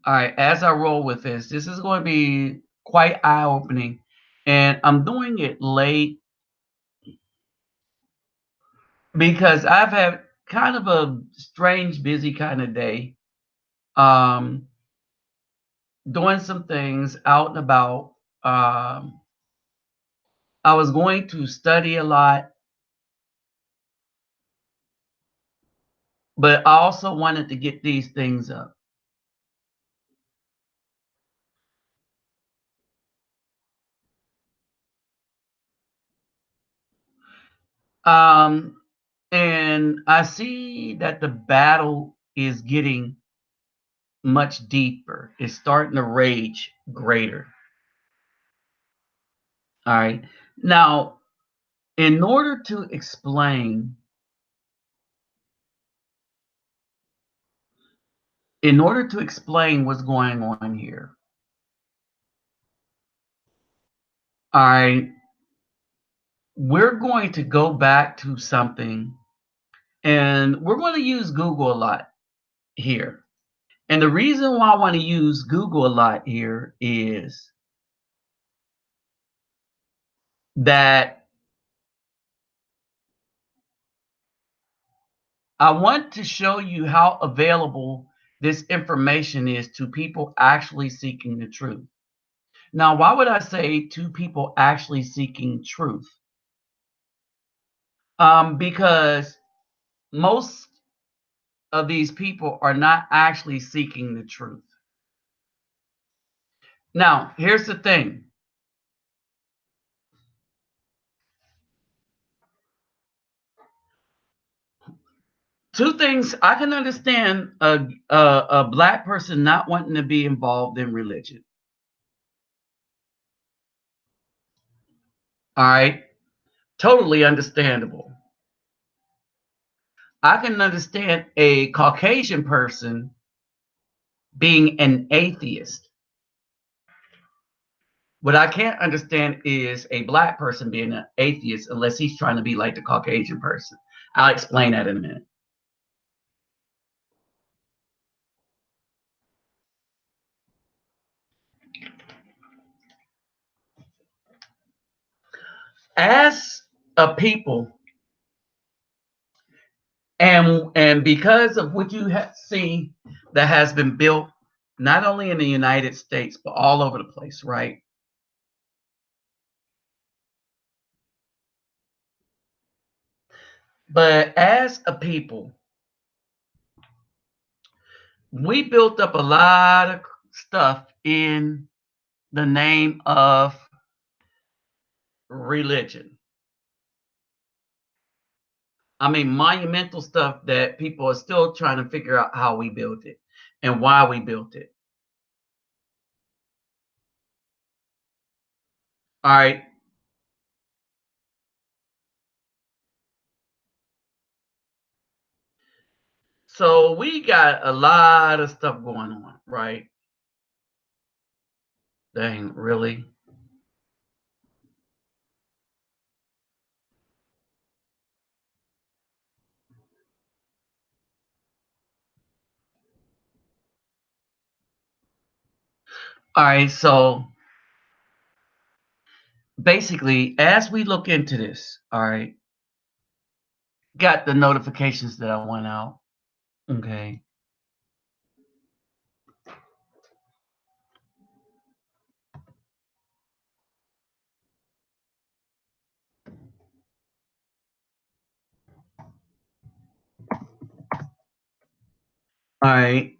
All right, as I roll with this is going to be quite eye opening, and I'm doing it late because I've had kind of a strange, busy kind of day. Um, Doing some things out and about. Um, I was going to study a lot, but I also wanted to get these things up. Um, and I see that the battle is getting much deeper. It's starting to rage greater. All right. Now, in order to explain, what's going on here, all right, we're going to go back to something, and we're going to use Google a lot here. And the reason why I want to use Google a lot here is that I want to show you how available this information is to people actually seeking the truth. Now, why would I say to people actually seeking truth? Because most of these people are not actually seeking the truth. Now, here's the thing. Two things I can understand a black person not wanting to be involved in religion. All right, totally understandable. I can understand a Caucasian person being an atheist. What I can't understand is a black person being an atheist unless he's trying to be like the Caucasian person. I'll explain that in a minute. As a people, and because of what you have seen that has been built not only in the United States but all over the place, right? But as a people, we built up a lot of stuff in the name of religion. I mean, monumental stuff that people are still trying to figure out how we built it and why we built it. All right. So we got a lot of stuff going on, right? Dang, really? All right. So basically, as we look into this, all right, got the notifications that I went out. Okay. All right.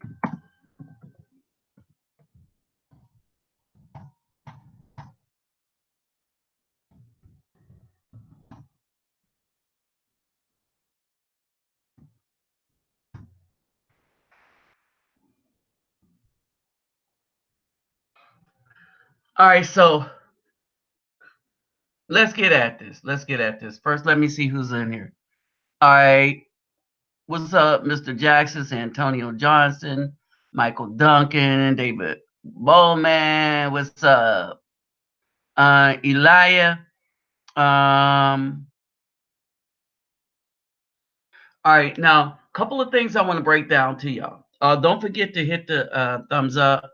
All right. So let's get at this. Let's get at this. First, let me see who's in here. All right. What's up, Mr. Jackson, Antonio Johnson, Michael Duncan, David Bowman? What's up? Elia. All right, now a couple of things I want to break down to y'all. Don't forget to hit the thumbs up,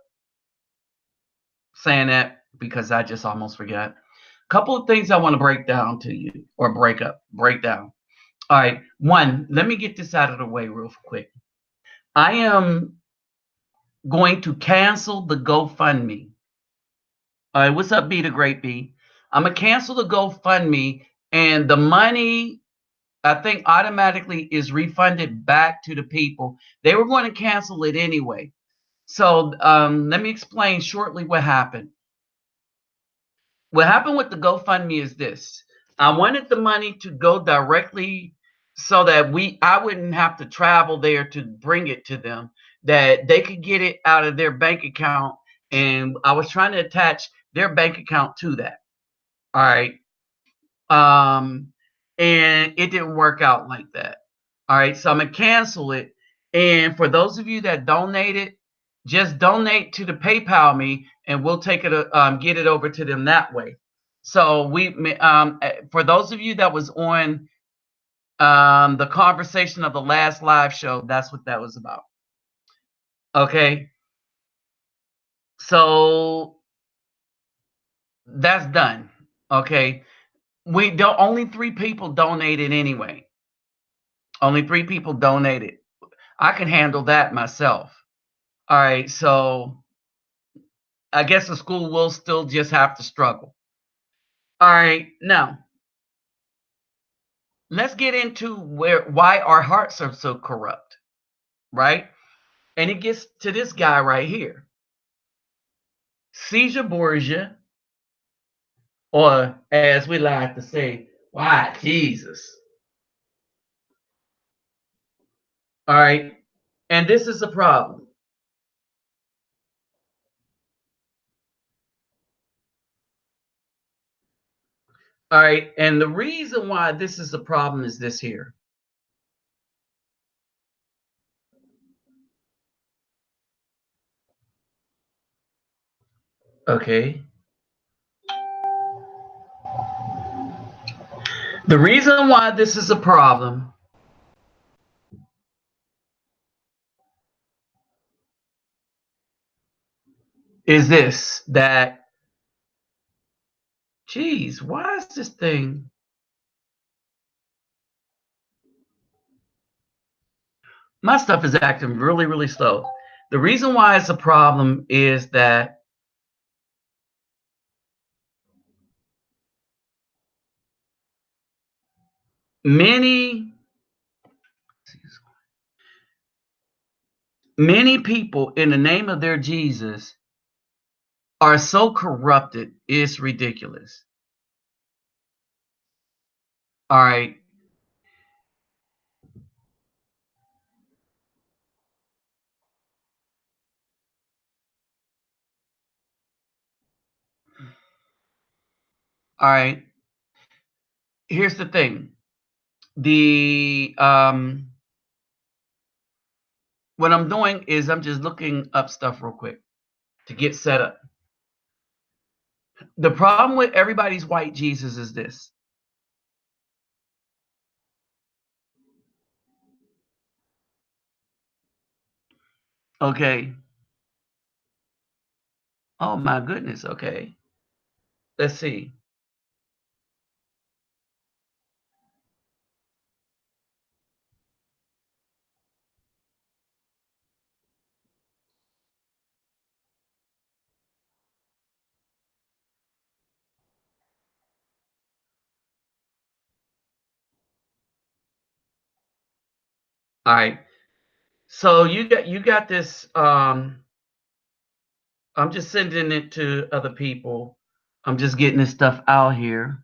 saying that because I just almost forgot. Couple of things I want to break down to you, or break down. All right. One, let me get this out of the way real quick. I am going to cancel the GoFundMe. All right. What's up, B the Great B? I'm going to cancel the GoFundMe, and the money, I think, automatically is refunded back to the people. They were going to cancel it anyway. So let me explain shortly what happened. What happened with the GoFundMe is this. I wanted the money to go directly so that I wouldn't have to travel there to bring it to them, that they could get it out of their bank account. And I was trying to attach their bank account to that. All right. Um, and it didn't work out like that. All right, so I'm gonna cancel it. And for those of you that donated, just donate to the PayPal me, and we'll take it, get it over to them that way. So for those of you that was on the conversation of the last live show, that's what that was about. Okay, so that's done. Okay, we don't. Only 3 people donated anyway. Only 3 people donated. I can handle that myself. All right, so I guess the school will still just have to struggle. All right, now let's get into why our hearts are so corrupt, right? And it gets to this guy right here, Caesar Borgia, or as we like to say, why Jesus? All right, and this is a problem. All right, and the reason why this is a problem is this here. Okay, the reason why this is a problem is this, that, geez, why is this thing? My stuff is acting really, really slow. The reason why it's a problem is that many, many people in the name of their Jesus are so corrupted, it's ridiculous. All right. All right. Here's the thing. The What I'm doing is I'm just looking up stuff real quick to get set up. The problem with everybody's white Jesus is this. Okay. Oh my goodness. Okay. Let's see. All right. So you got this. I'm just sending it to other people. I'm just getting this stuff out here.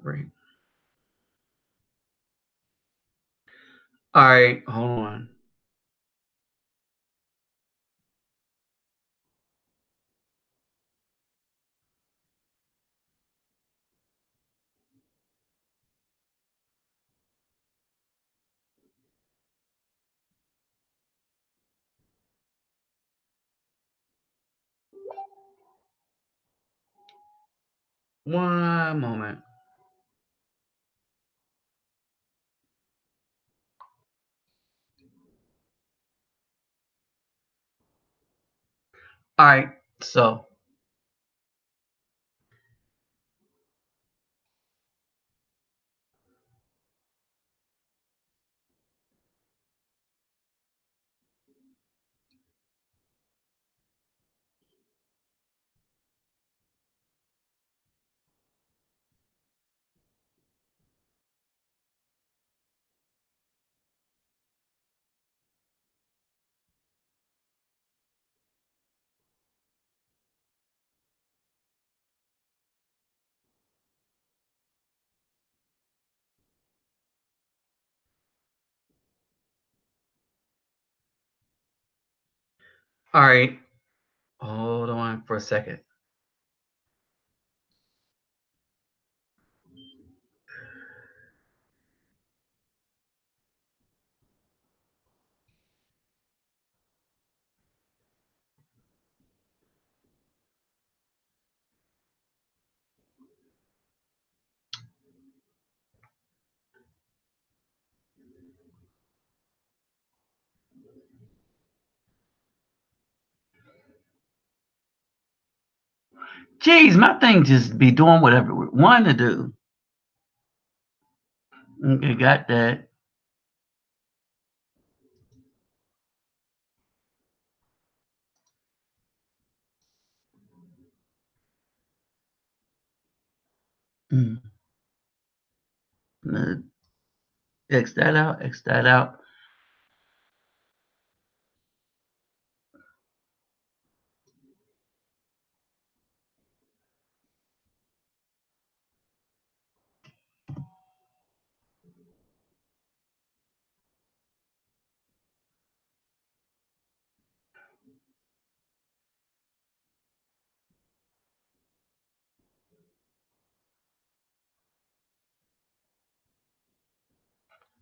Great. All right, hold on. One moment. All right. So, all right. Hold on for a second. Geez, my thing just be doing whatever we want to do. Okay, got that. Mm. X that out. X that out.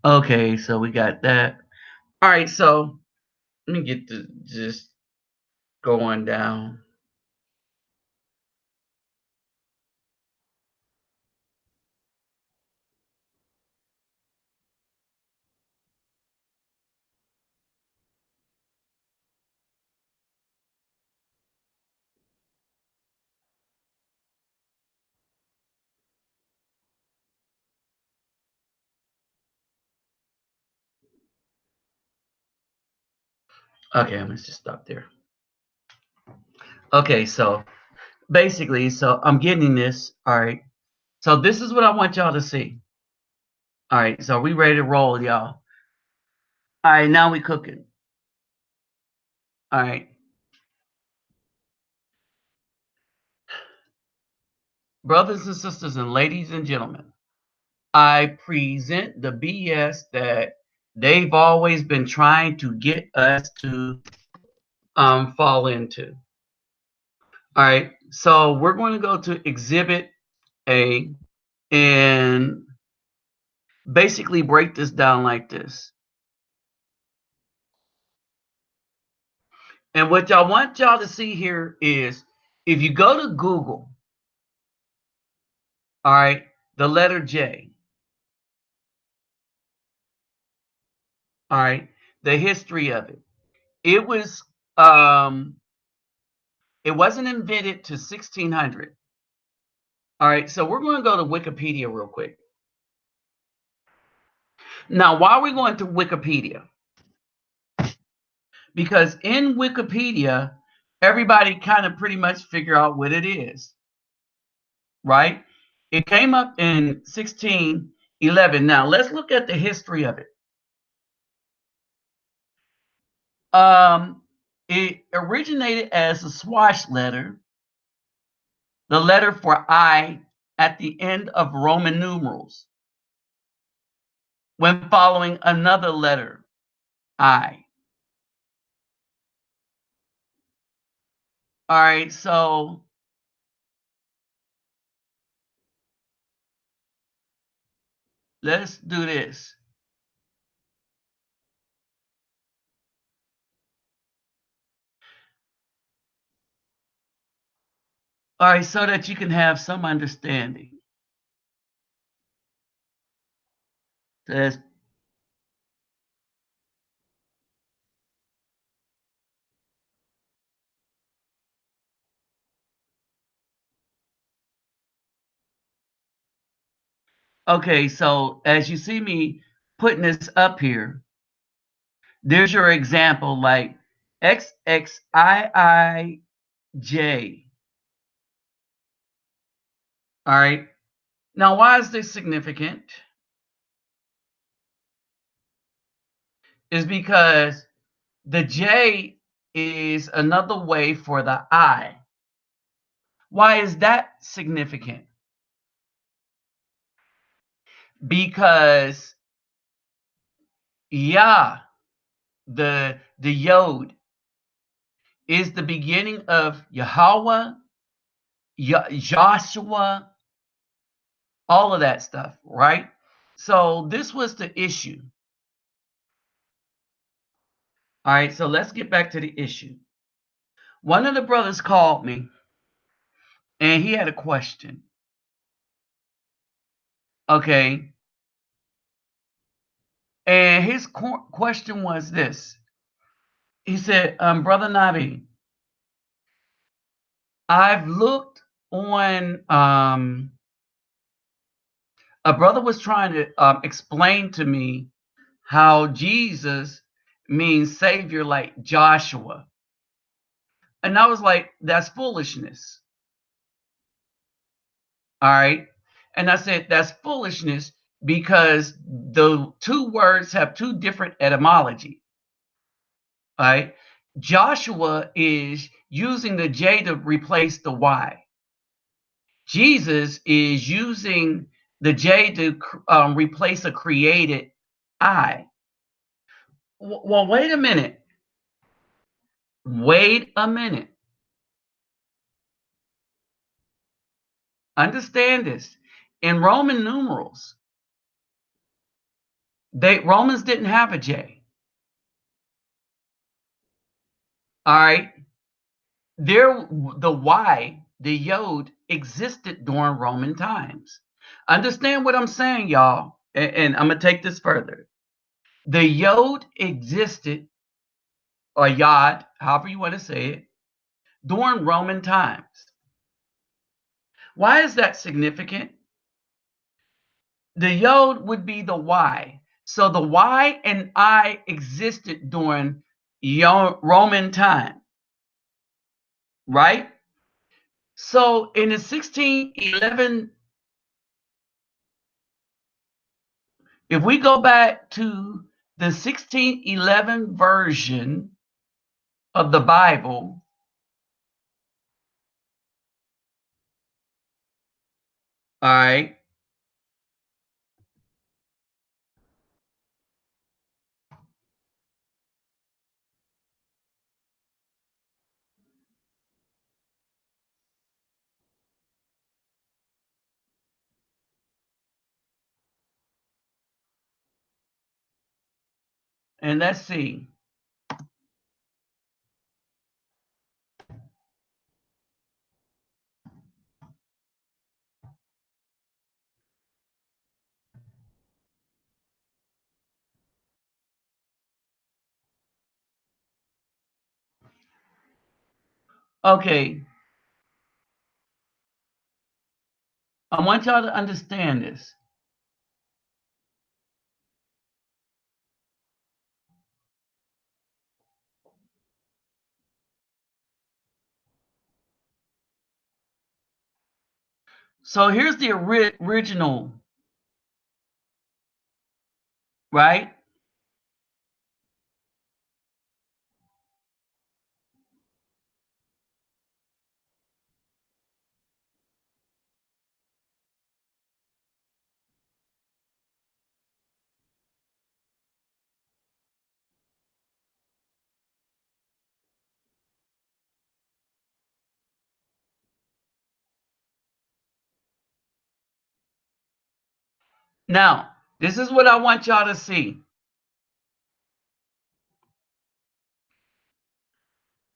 Okay, so we got that. All right, so let me get to just going down. Okay, I'm gonna just stop there. Okay, so basically, so I'm getting this. All right. So this is what I want y'all to see. All right, so we ready to roll, y'all. All right, now we cooking. All right. Brothers and sisters and ladies and gentlemen, I present the BS that they've always been trying to get us to fall into. All right, so we're going to go to Exhibit A and basically break this down like this. And what y'all want y'all to see here is if you go to Google, all right, the letter J, all right, the history of it. It was it wasn't invented to 1600. All right, so we're going to go to Wikipedia real quick. Now, why are we going to Wikipedia? Because in Wikipedia, everybody kind of pretty much figure out what it is, right? It came up in 1611. Now, let's look at the history of it. It originated as a swash letter, the letter for I at the end of Roman numerals, when following another letter, I. All right, so let's do this. All right, so that you can have some understanding. Says, okay, so as you see me putting this up here, there's your example like XXIIJ. All right. Now, why is this significant? Is because the J is another way for the I. Why is that significant? Because Yah, the Yod, is the beginning of Yahweh, Joshua, all of that stuff, right? So this was the issue. All right, so let's get back to the issue. One of the brothers called me and he had a question. Okay. And his question was this. He said, Brother Nabi, I've looked on, a brother was trying to explain to me how Jesus means Savior like Joshua. And I was like, that's foolishness. All right. And I said, that's foolishness because the two words have two different etymology. All right. Joshua is using the J to replace the Y. Jesus is using the J to replace a created I. Well, wait a minute. Wait a minute. Understand this. In Roman numerals, Romans didn't have a J. All right. The Y, the Yod, existed during Roman times. Understand what I'm saying, y'all. And I'm gonna take this further. The Yod existed, or Yod, however you want to say it, during Roman times. Why is that significant? The Yod would be the Y. So the Y and I existed during Roman time, right? So in the 1611, if we go back to the 1611 version of the Bible, all right, and let's see. Okay, I want y'all to understand this. So here's the original, right? Now, this is what I want y'all to see.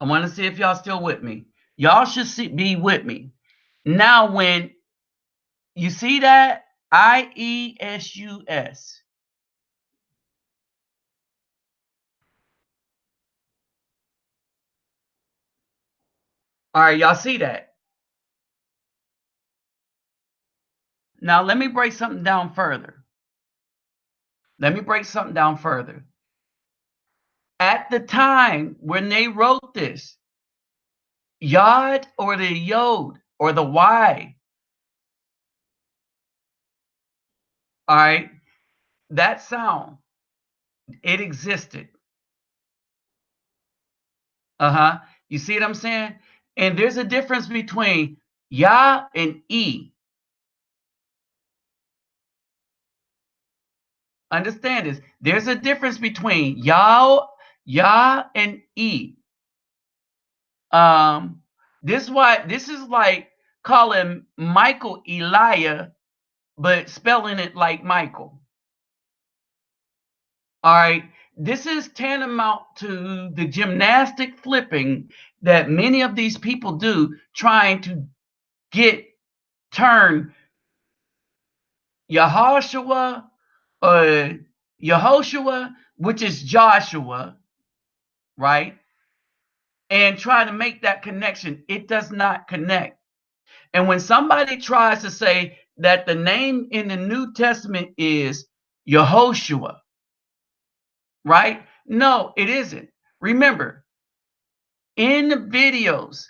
I want to see if y'all still with me. Y'all should be with me. Now, when you see that IESUS, all right, y'all see that? Now, let me break something down further. Let me break something down further. At the time when they wrote this, Yod or the Yod or the Y, all right, that sound, it existed. Uh-huh. You see what I'm saying? And there's a difference between Yah and E. Understand this. There's a difference between Yah and E. Um, this is like calling Michael Elijah, but spelling it like Michael. All right. This is tantamount to the gymnastic flipping that many of these people do, trying to get turn Yahushua or Yehoshua, which is Joshua, right? And try to make that connection. It does not connect. And when somebody tries to say that the name in the New Testament is Yehoshua, right? No, it isn't. Remember, in the videos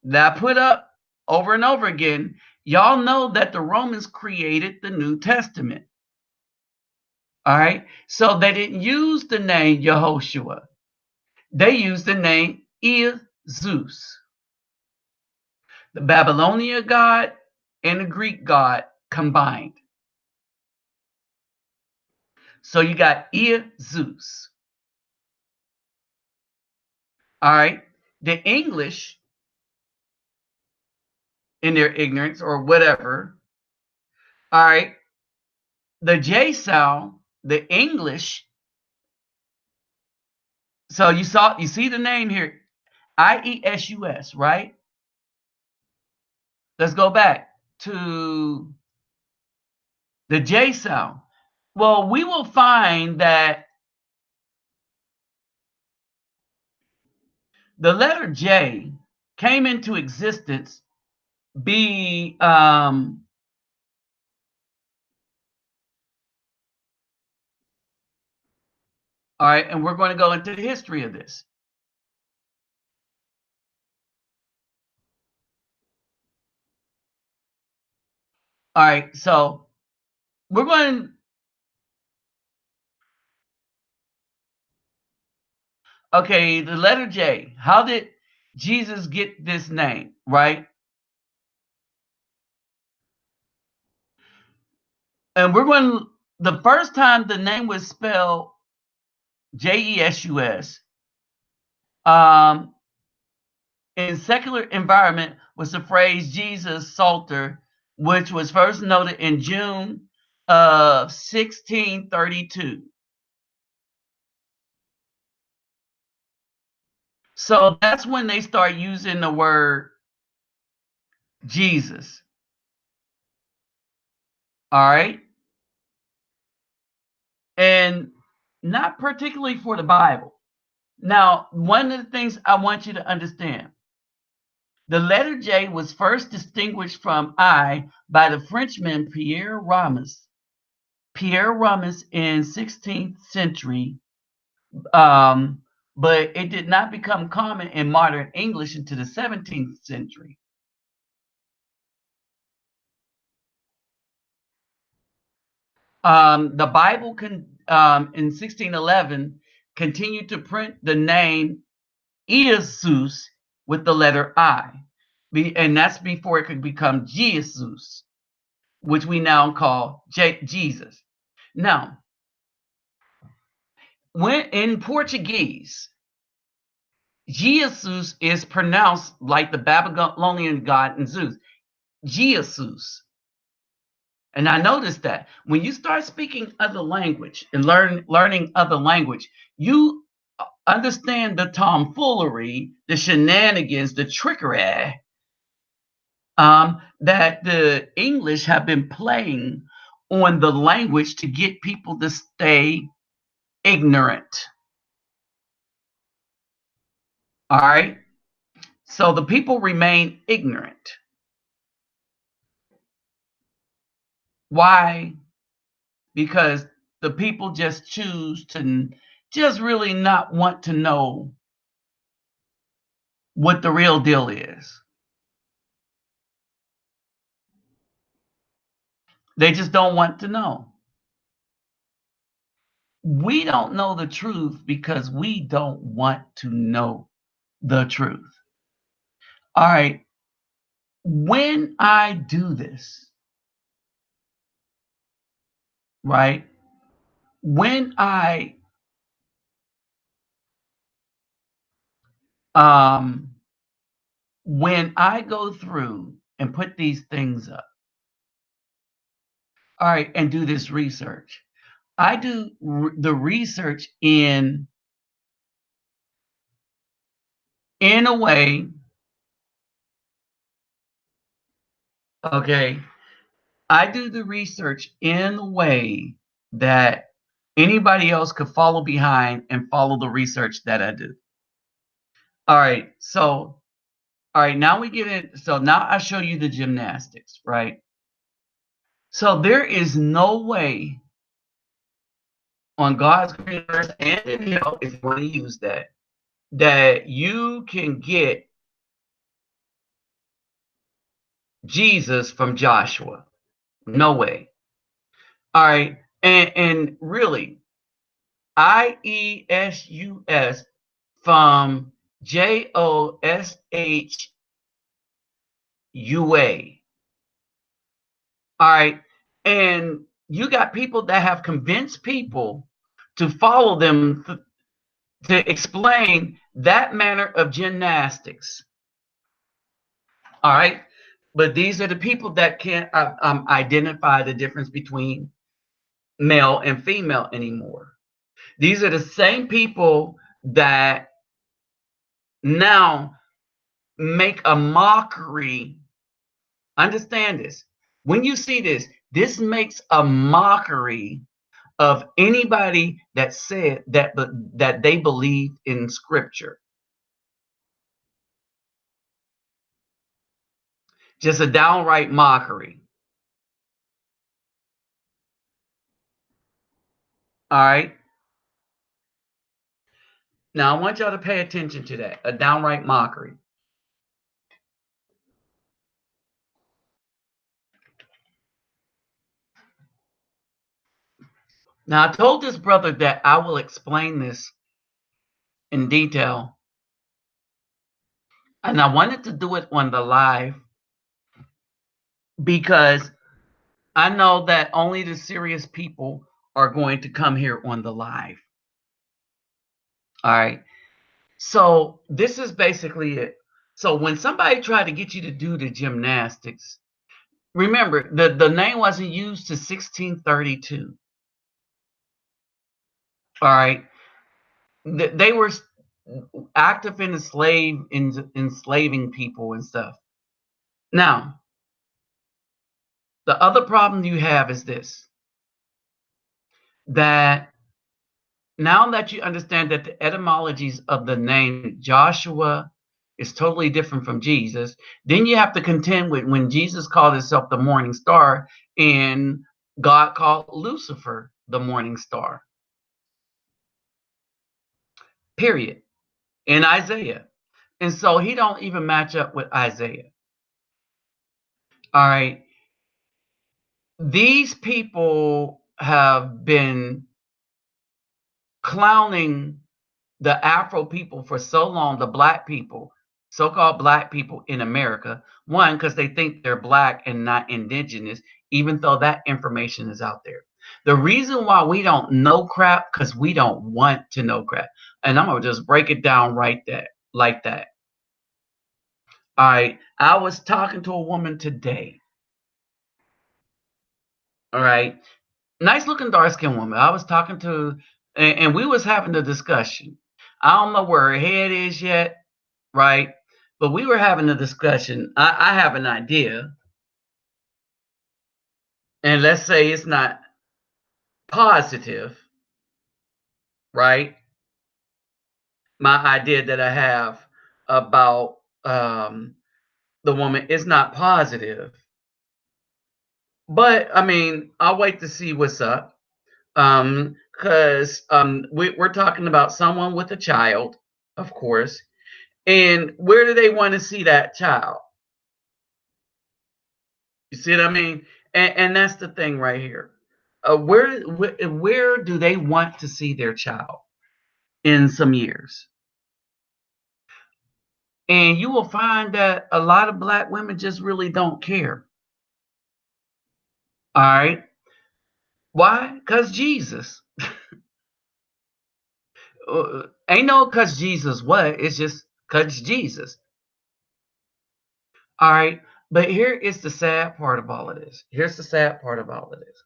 that I put up over and over again, y'all know that the Romans created the New Testament. All right. So they didn't use the name Yehoshua. They used the name Zeus, the Babylonian god and the Greek god combined. So you got Zeus. All right. The English, in their ignorance or whatever, all right, the J sound, the English. So you see the name here, IESUS, right? Let's go back to the J sound. Well, we will find that the letter J came into existence be all right, and we're going to go into the history of this. All right, so we're going. Okay, the letter J. How did Jesus get this name? Right, and we're going. The first time the name was spelled JESUS, in secular environment was the phrase Jesus Salter, which was first noted in June of 1632. So that's when they start using the word Jesus. All right. And not particularly for the Bible. Now, one of the things I want you to understand, the letter J was first distinguished from I by the Frenchman Pierre Ramus. Pierre Ramus in 16th century, but it did not become common in modern English until the 17th century. The Bible in 1611 continued to print the name Jesus with the letter I, and that's before it could become Jesus, which we now call Jesus. Now, when in Portuguese, Jesus is pronounced like the Babylonian god and Zeus, Jesus. And I noticed that when you start speaking other language and learning other language, you understand the tomfoolery, the shenanigans, the trickery that the English have been playing on the language to get people to stay ignorant. All right. So the people remain ignorant. Why? Because the people just choose to just really not want to know what the real deal is. They just don't want to know. We don't know the truth because we don't want to know the truth. All right. When I do this, right? When I um when I go through and put these things up, all right, and do this research, I do the research in a way, okay, I do the research in a way that anybody else could follow behind and follow the research that I do. All right, so all right, now we get it. So now I show you the gymnastics, right? So there is no way on God's green earth and in hell, if you want to use that, that you can get Jesus from Joshua. No way. All right. And really, IESUS from JOSHUA. All right. And you got people that have convinced people to follow them to explain that manner of gymnastics. All right. But these are the people that can't identify the difference between male and female anymore. These are the same people that now make a mockery. Understand this. When you see this, this makes a mockery of anybody that said that they believed in scripture. Just a downright mockery. All right. Now I want y'all to pay attention to that. A downright mockery. Now I told this brother that I will explain this in detail, and I wanted to do it on the live because I know that only the serious people are going to come here on the live. All right. So this is basically it. So when somebody tried to get you to do the gymnastics, remember the name wasn't used to 1632. All right. They were active in enslaving people and stuff. Now, the other problem you have is this, that now that you understand that the etymologies of the name Joshua is totally different from Jesus, then you have to contend with when Jesus called himself the morning star and God called Lucifer the morning star. Period. In Isaiah. And so he don't even match up with Isaiah. All right. These people have been clowning the Afro people for so long, the black people, so-called black people in America. One, because they think they're black and not indigenous, even though that information is out there. The reason why we don't know crap, because we don't want to know crap. And I'm gonna just break it down right there, like that. All right. I was talking to a woman today. All right. Nice looking dark skinned woman. I was talking to, and we was having a discussion. I don't know where her head is yet, right? But we were having a discussion. I have an idea, and let's say it's not positive, right? My idea that I have about the woman is not positive. But I mean, I'll wait to see what's up. Because we're talking about someone with a child, of course. And where do they want to see that child? You see what I mean? And that's the thing right here. Where do they want to see their child in some years? And you will find that a lot of black women just really don't care. All right. Why? Because Jesus. Ain't no because Jesus what? It's just because Jesus. All right. But here is the sad part of all of this. Here's the sad part of all of this.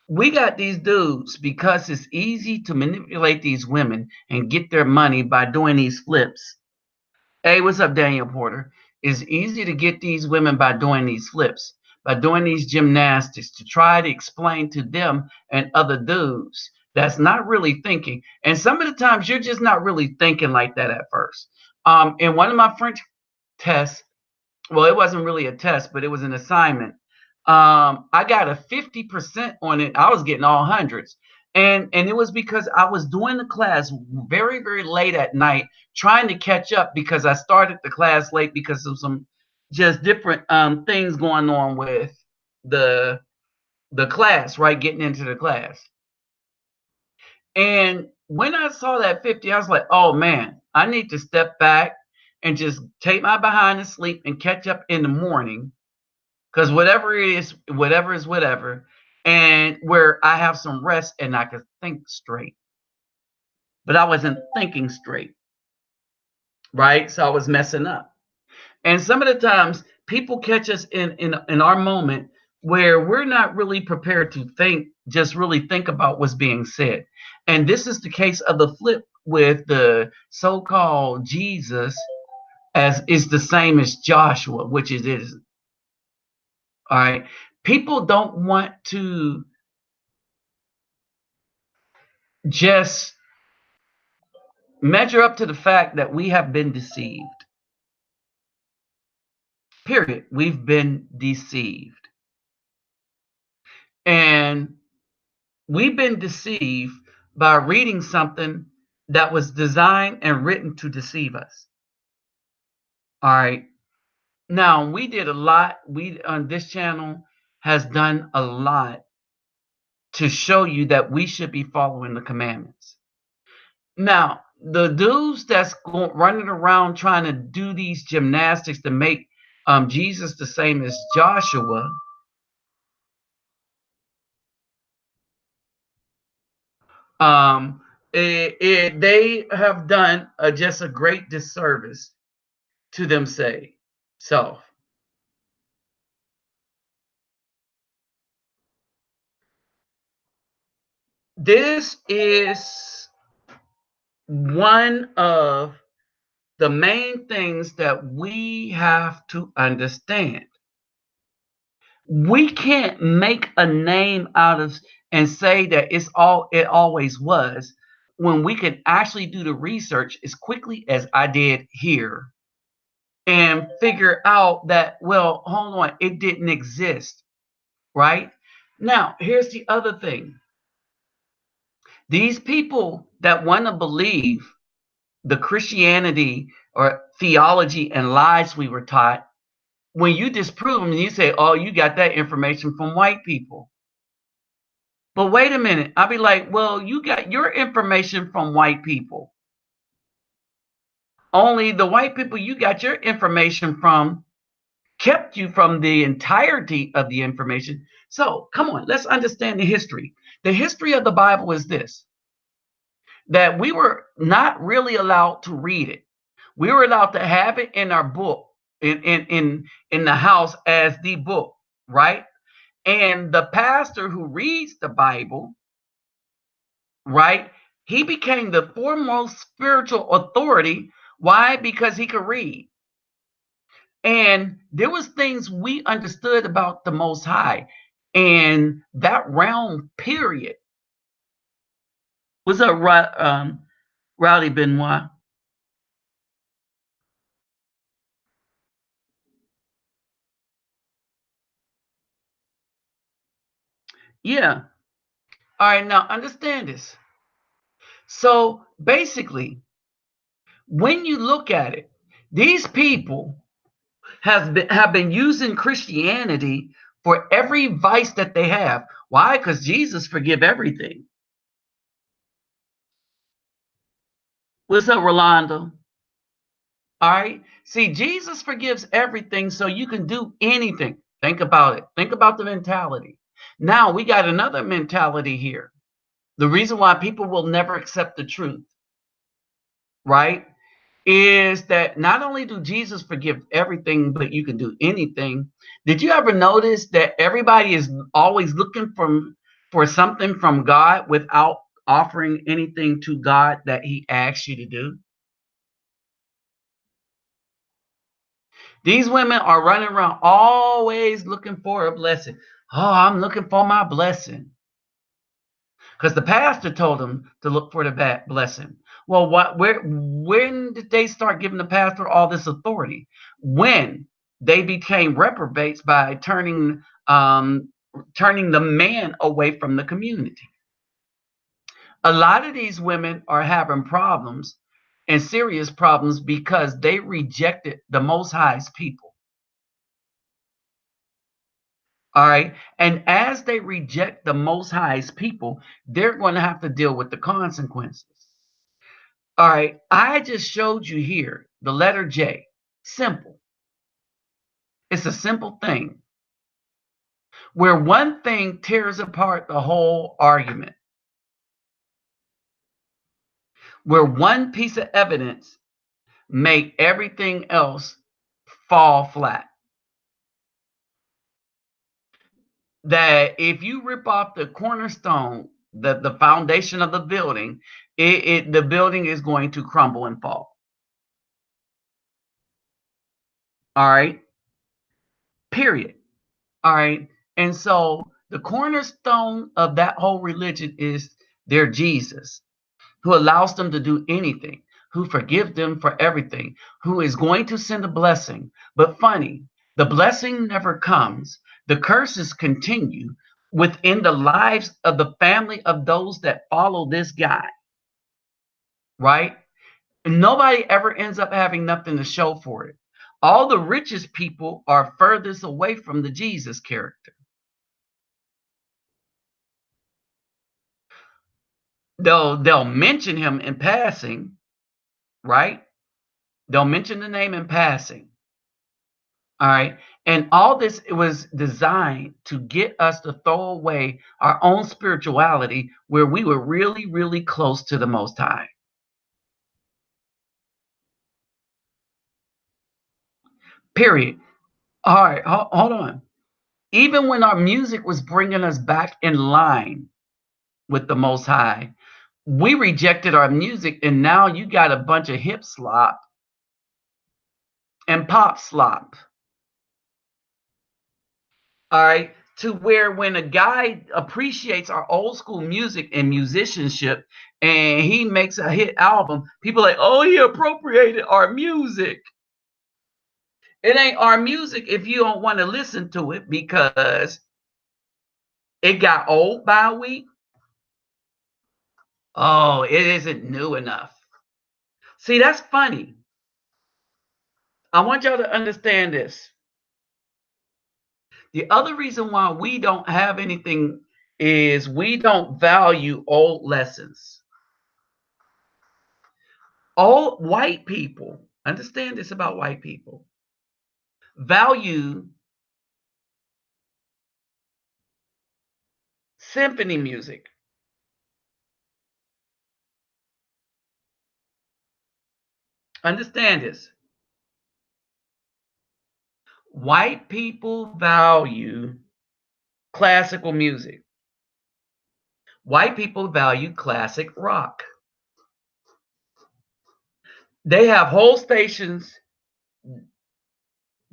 We got these dudes because it's easy to manipulate these women and get their money by doing these flips. Hey, what's up, Daniel Porter? It's easy to get these women by doing these flips, by doing these gymnastics to try to explain to them and other dudes that's not really thinking. And some of the times you're just not really thinking like that at first. In one of my French tests, well, it wasn't really a test, but it was an assignment. I got a 50% on it. I was getting all hundreds. And it was because I was doing the class very, very late at night, trying to catch up because I started the class late because of some just different things going on with the the class, right? Getting into the class. And when I saw that 50, I was like, oh man, I need to step back and just take my behind to sleep and catch up in the morning. Because whatever it is, whatever is whatever. And where I have some rest and I could think straight. But I wasn't thinking straight, right? So I was messing up. And some of the times people catch us in our moment where we're not really prepared to think, just really think about what's being said. And this is the case of the flip with the so-called Jesus as is the same as Joshua, which it is. All right. People don't want to just measure up to the fact that we have been deceived. Period. We've been deceived. And we've been deceived by reading something that was designed and written to deceive us. All right. Now, we did a lot. We on this channel has done a lot to show you that we should be following the commandments. Now, the dudes that's running around trying to do these gymnastics to make Jesus the same as Joshua, um, they have done just a great disservice to themselves. So, this is one of the main things that we have to understand. We can't make a name out of and say that it always was when we could actually do the research as quickly as I did here and figure out that, well, hold on, it didn't exist, right? Now, here's the other thing. These people that want to believe the Christianity or theology and lies we were taught, when you disprove them, you say, oh, you got that information from white people. But wait a minute. I'll be like, well, you got your information from white people. Only the white people you got your information from kept you from the entirety of the information. So come on, let's understand the history. The history of the Bible is this, that we were not really allowed to read it. We were allowed to have it in our book, in the house as the book, right? And the pastor who reads the Bible, right? He became the foremost spiritual authority. Why? Because he could read. And there was things we understood about the Most High. And that realm period was a Rowdy Benoit. Yeah. All right. Now understand this. So basically, when you look at it, these people have been using Christianity for every vice that they have. Why? Because Jesus forgive everything. What's up, Rolando? All right. See, Jesus forgives everything, so you can do anything. Think about it. Think about the mentality. Now we got another mentality here. The reason why people will never accept the truth, right, is that not only do Jesus forgive everything, but you can do anything. Did you ever notice that everybody is always looking for something from God without offering anything to God that He asks you to do? These women are running around always looking for a blessing. Oh, I'm looking for my blessing. Because the pastor told them to look for the blessing. Well, when did they start giving the pastor all this authority? When they became reprobates by turning the man away from the community. A lot of these women are having problems and serious problems because they rejected the Most High's people. All right. And as they reject the Most High's people, they're going to have to deal with the consequences. All right. I just showed you here the letter J. Simple. It's a simple thing where one thing tears apart the whole argument, where one piece of evidence make everything else fall flat. That if you rip off the cornerstone, the foundation of the building, the building is going to crumble and fall. All right. Period. All right. And so the cornerstone of that whole religion is their Jesus, who allows them to do anything, who forgives them for everything, who is going to send a blessing. But funny, the blessing never comes. The curses continue within the lives of the family of those that follow this guy, right? And nobody ever ends up having nothing to show for it. All the richest people are furthest away from the Jesus character. They'll mention him in passing, right? They'll mention the name in passing. All right. And all this was designed to get us to throw away our own spirituality where we were really, really close to the Most High. Period. All right. Hold on. Even when our music was bringing us back in line with the Most High, we rejected our music. And now you got a bunch of hip slop and pop slop. All right. To where when a guy appreciates our old school music and musicianship and he makes a hit album, people are like, oh, he appropriated our music. It ain't our music if you don't want to listen to it because it got old by a week. Oh, it isn't new enough. See, that's funny. I want y'all to understand this. The other reason why we don't have anything is we don't value old lessons. All white people, understand this about white people, value symphony music. Understand this. White people value classical music. White people value classic rock. They have whole stations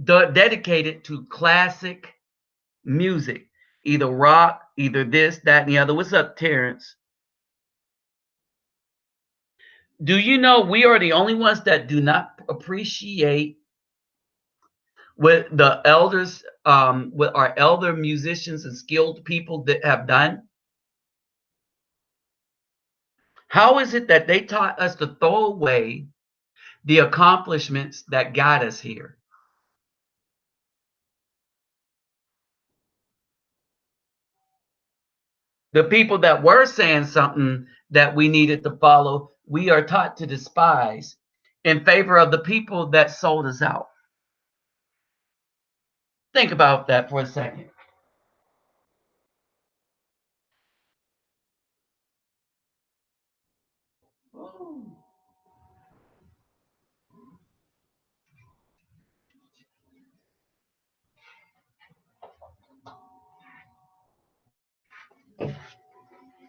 dedicated to classic music, either rock, either this, that, and the other. What's up, Terrence? Do you know we are the only ones that do not appreciate what the elders, what our elder musicians and skilled people that have done? How is it that they taught us to throw away the accomplishments that got us here? The people that were saying something that we needed to follow, we are taught to despise in favor of the people that sold us out. Think about that for a second.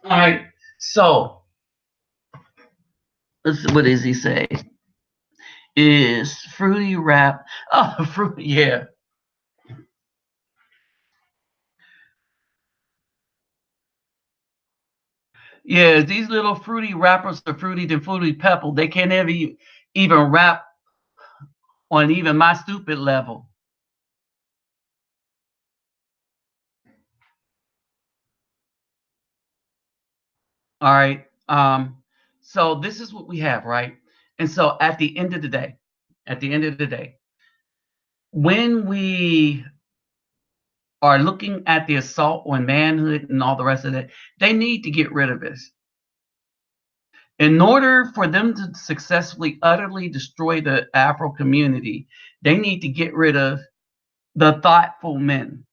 All right. So, what does he say? Is fruity wrap? Oh, fruit. Yeah, yeah. These little fruity wrappers are fruity than fruity pebble. They can't ever even wrap on even my stupid level. All right. So this is what we have, right? And so at the end of the day, at the end of the day, when we are looking at the assault on manhood and all the rest of it, they need to get rid of this. In order for them to successfully, utterly destroy the Afro community, they need to get rid of the thoughtful men.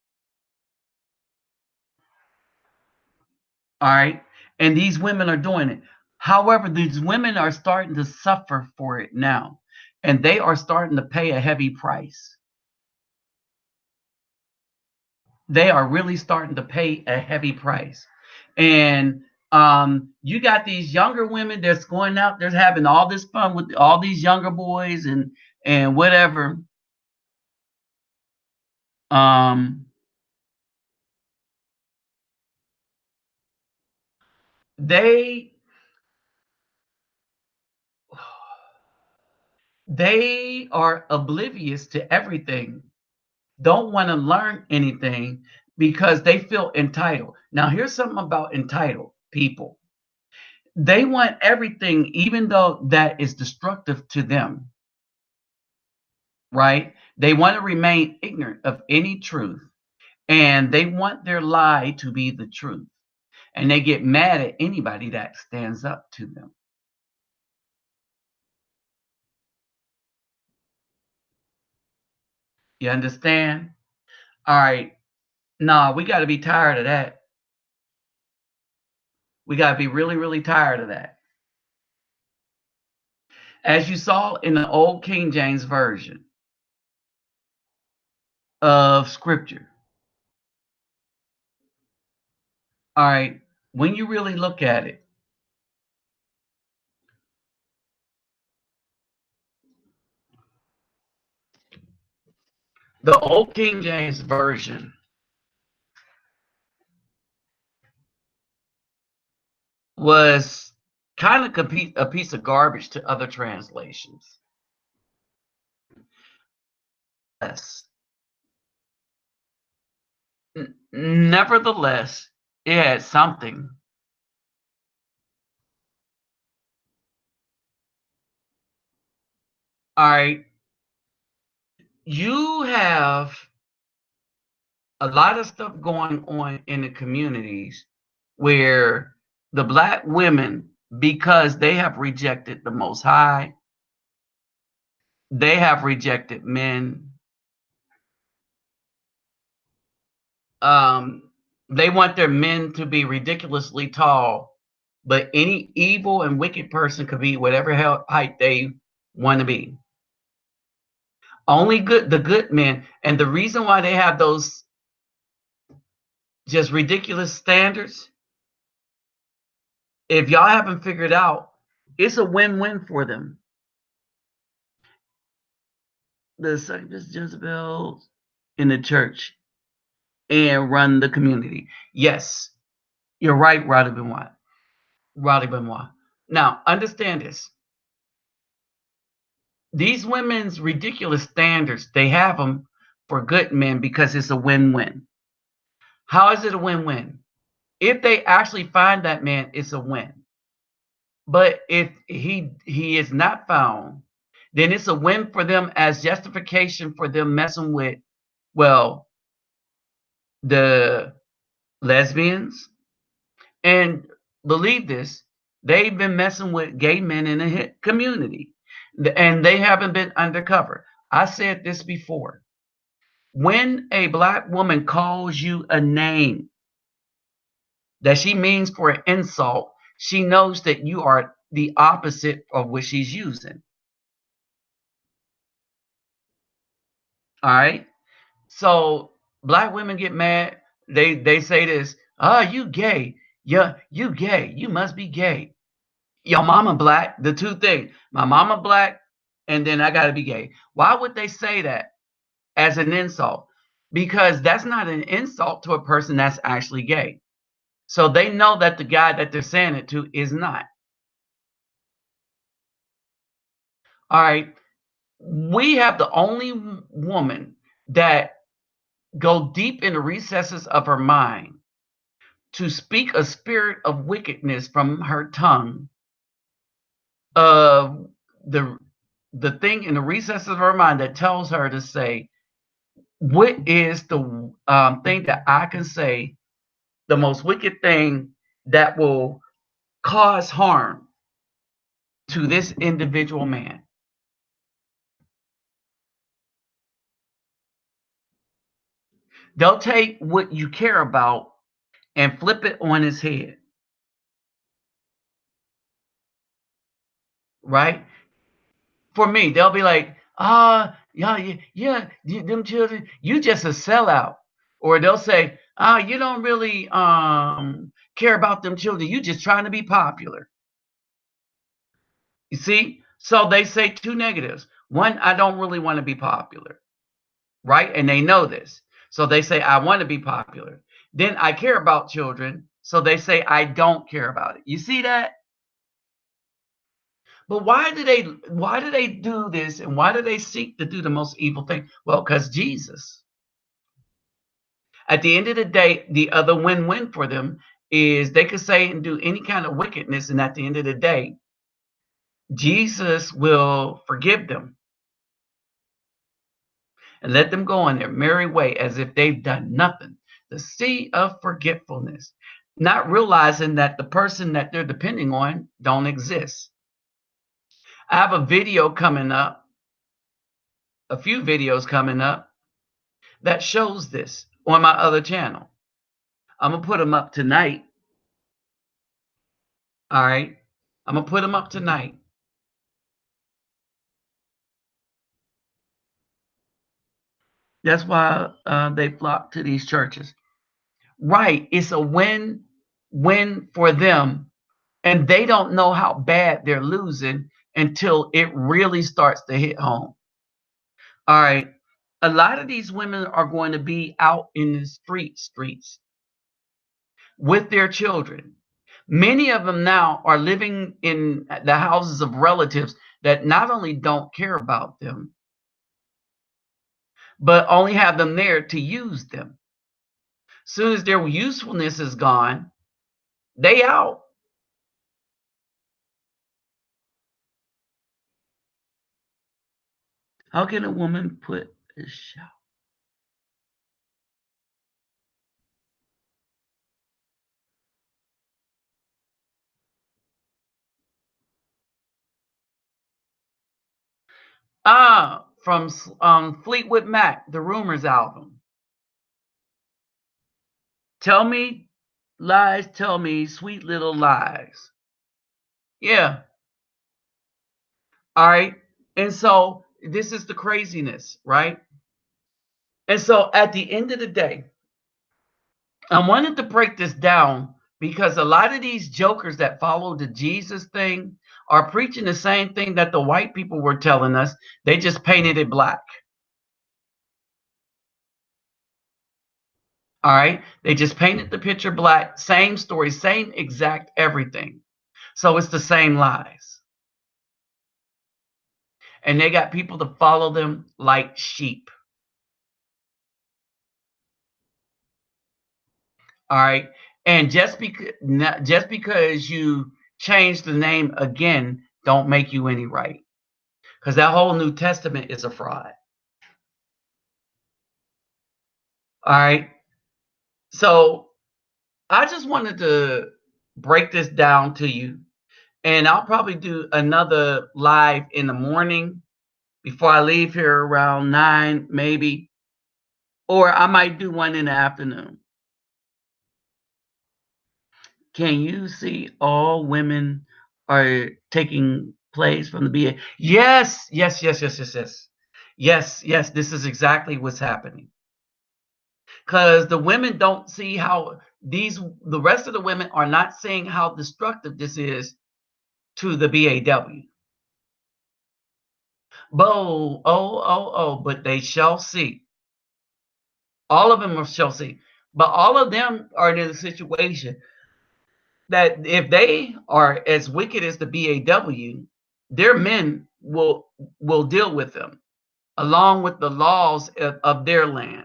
All right. And these women are doing it. However, these women are starting to suffer for it now, and they are starting to pay a heavy price. They are really starting to pay a heavy price. And you got these younger women that's going out, they're having all this fun with all these younger boys and whatever. Um, they they are oblivious to everything, don't want to learn anything because they feel entitled. Now, here's something about entitled people. They want everything, even though that is destructive to them, right? They want to remain ignorant of any truth, and they want their lie to be the truth. And they get mad at anybody that stands up to them. You understand? All right. Nah, we got to be tired of that. We got to be really, really tired of that. As you saw in the old King James Version of Scripture, all right, when you really look at it, the old King James Version was kind of a piece of garbage to other translations. Yes. Nevertheless, it had something. All right, you have a lot of stuff going on in the communities where the black women, because they have rejected the Most High, they have rejected men. Um, they want their men to be ridiculously tall, but any evil and wicked person could be whatever height they want to be. Only the good men, and the reason why they have those just ridiculous standards, if y'all haven't figured out, it's a win-win for them. the succubus Jezebel in the church and run the community. Yes, you're right, Roddy Benoit. Roddy Benoit. Now, understand this. These women's ridiculous standards, they have them for good men because it's a win-win. How is it a win-win? If they actually find that man, it's a win. But if he is not found, then it's a win for them as justification for them messing with, well, the lesbians. And believe this, they've been messing with gay men in the community, and they haven't been undercover. I said this before. When a black woman calls you a name that she means for an insult, she knows that you are the opposite of what she's using. All right. So black women get mad. They say this, you gay. Yeah, you gay. You must be gay. Your mama black. The two things. My mama black, and then I gotta be gay. Why would they say that as an insult? Because that's not an insult to a person that's actually gay. So they know that the guy that they're saying it to is not. All right. We have the only woman that go deep in the recesses of her mind to speak a spirit of wickedness from her tongue of the thing in the recesses of her mind that tells her to say, what is the thing that I can say, the most wicked thing that will cause harm to this individual man? They'll take what you care about and flip it on his head, right? For me, they'll be like, yeah, them children, you just a sellout. Or they'll say, you don't really care about them children. You just trying to be popular. You see? So they say two negatives. One, I don't really want to be popular, right? And they know this. So they say, I want to be popular. Then I care about children. So they say, I don't care about it. You see that? But why do they do this, and why do they seek to do the most evil thing? Well, because Jesus. At the end of the day, the other win-win for them is they could say and do any kind of wickedness, and at the end of the day, Jesus will forgive them and let them go on their merry way as if they've done nothing. The sea of forgetfulness, not realizing that the person that they're depending on don't exist. I have a video coming up, a few videos coming up that shows this on my other channel. I'm gonna put them up tonight. All right, I'm gonna put them up tonight. That's why they flock to these churches. Right, it's a win-win for them, and they don't know how bad they're losing until it really starts to hit home. All right, a lot of these women are going to be out in the streets with their children. Many of them now are living in the houses of relatives that not only don't care about them, but only have them there to use them. Soon as their usefulness is gone, they out. How can a woman put a shout? From Fleetwood Mac, the Rumors album. Tell me lies, tell me sweet little lies. Yeah. All right. And so this is the craziness, right? And so at the end of the day, I wanted to break this down because a lot of these jokers that follow the Jesus thing are preaching the same thing that the white people were telling us. They just painted it black. All right. They just painted the picture black, same story, same exact everything. So it's the same lies. And they got people to follow them like sheep. All right. And just because you change the name again, don't make you any right. Because that whole New Testament is a fraud. All right. So I just wanted to break this down to you. And I'll probably do another live in the morning before I leave here around 9, maybe. Or I might do one in the afternoon. Can you see all women are taking place from the BA? Yes, yes, yes, yes, yes, yes. Yes, yes, this is exactly what's happening. Because the women don't see how the rest of the women are not seeing how destructive this is to the BAW. But they shall see. All of them shall see. But all of them are in a situation that if they are as wicked as the BAW, their men will deal with them along with the laws of their land.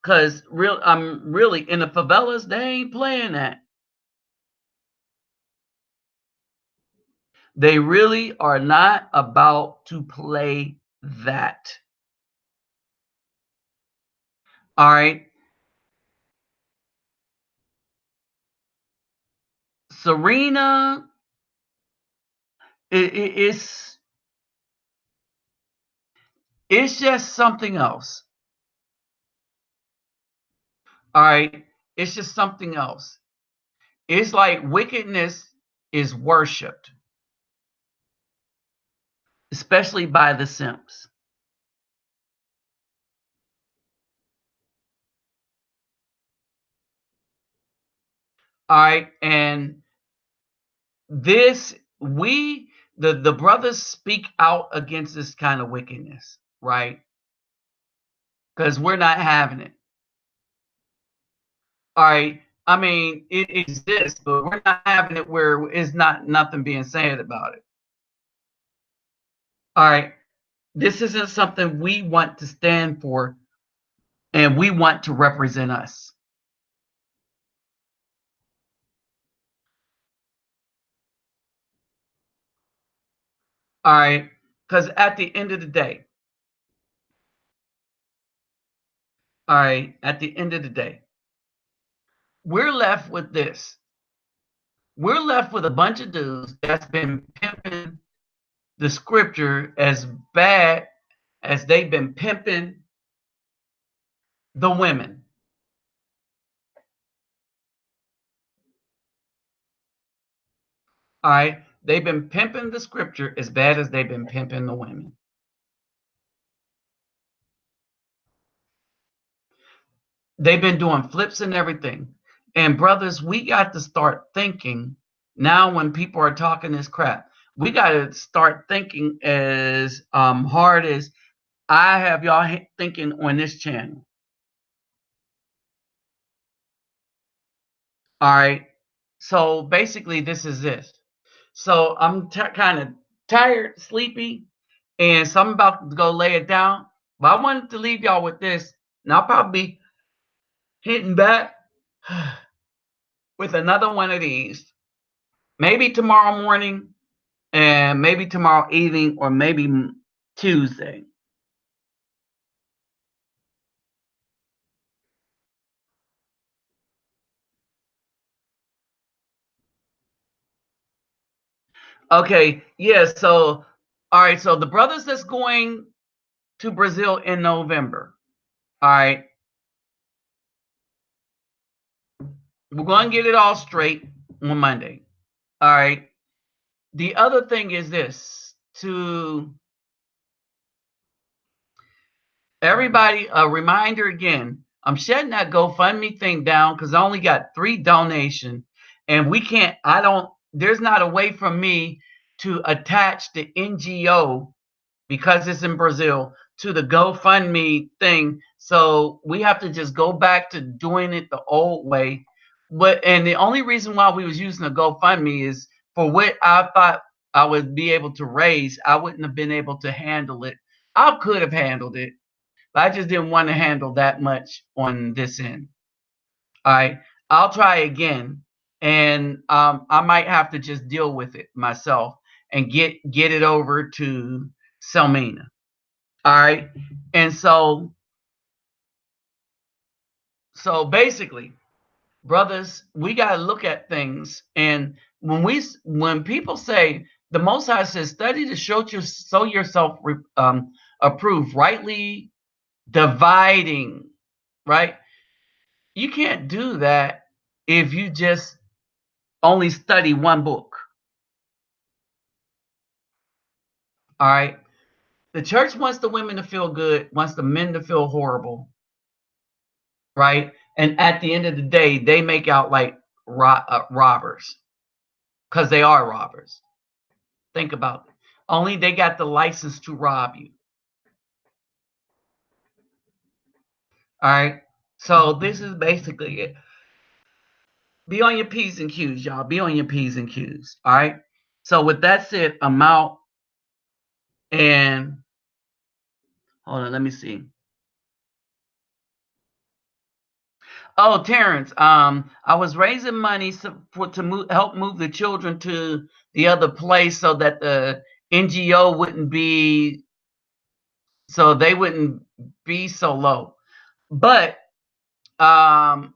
Because I'm really in the favelas, they ain't playing that. They really are not about to play that. All right. Serena, it's just something else. All right. It's just something else. It's like wickedness is worshiped, especially by the simps. All right. And this, the brothers speak out against this kind of wickedness, right? Because we're not having it. All right. I mean, it exists, but we're not having it where it's not nothing being said about it. All right. This isn't something we want to stand for, and we want to represent us. All right. Because at the end of the day, all right, at the end of the day, we're left with this. We're left with a bunch of dudes that's been pimping the scripture as bad as they've been pimping the women. All right. They've been pimping the scripture as bad as they've been pimping the women. They've been doing flips and everything. And brothers, we got to start thinking now when people are talking this crap. We got to start thinking as hard as I have y'all thinking on this channel. All right. So basically, this is this. So I'm kind of tired, sleepy, and so I'm about to go lay it down. But I wanted to leave y'all with this, and I'll probably be hitting back with another one of these. Maybe tomorrow morning, and maybe tomorrow evening, or maybe Tuesday. Okay, yeah. So, all right. So the brothers that's going to Brazil in November. All right, we're going to get it all straight on Monday. All right. The other thing is this to everybody, a reminder again. I'm shutting that GoFundMe thing down because I only got 3 donations, and we can't. I don't. There's not a way for me to attach the NGO because it's in Brazil to the GoFundMe thing So we have to just go back to doing it the old way. But and the only reason why we was using a GoFundMe is for what I thought I would be able to raise. I wouldn't have been able to handle it. I could have handled it, but I just didn't want to handle that much on this end. All right, I'll try again, and I might have to just deal with it myself and get it over to Selmina. All right, and so basically, brothers, we got to look at things, and when people say the Most High says, study to show yourself approved, rightly dividing, right? You can't do that if you just only study one book. All right. The church wants the women to feel good, wants the men to feel horrible, right? And at the end of the day, they make out like robbers because they are robbers. Think about it. Only they got the license to rob you. All right. So this is basically it. Be on your P's and Q's, y'all. Be on your P's and Q's. All right. So with that said, I'm out, and hold on, let me see. Oh, Terrence, I was raising money to help move the children to the other place so that the NGO wouldn't be, so they wouldn't be so low. But um,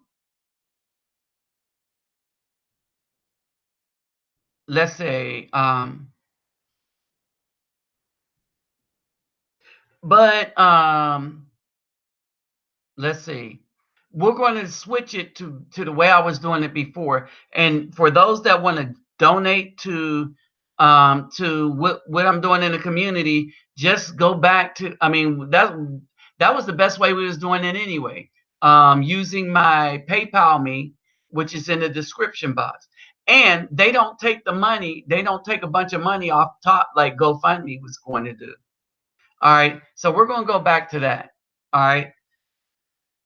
let's say, but let's see. We're going to switch it to the way I was doing it before. And for those that want to donate to what I'm doing in the community, just go back to. I mean that was the best way we was doing it anyway. Using my PayPal me, which is in the description box. And they don't take the money. They don't take a bunch of money off top like GoFundMe was going to do. All right. So we're going to go back to that. All right.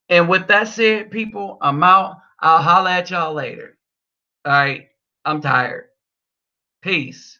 And with that said, people, I'm out. I'll holla at y'all later. All right. I'm tired. Peace.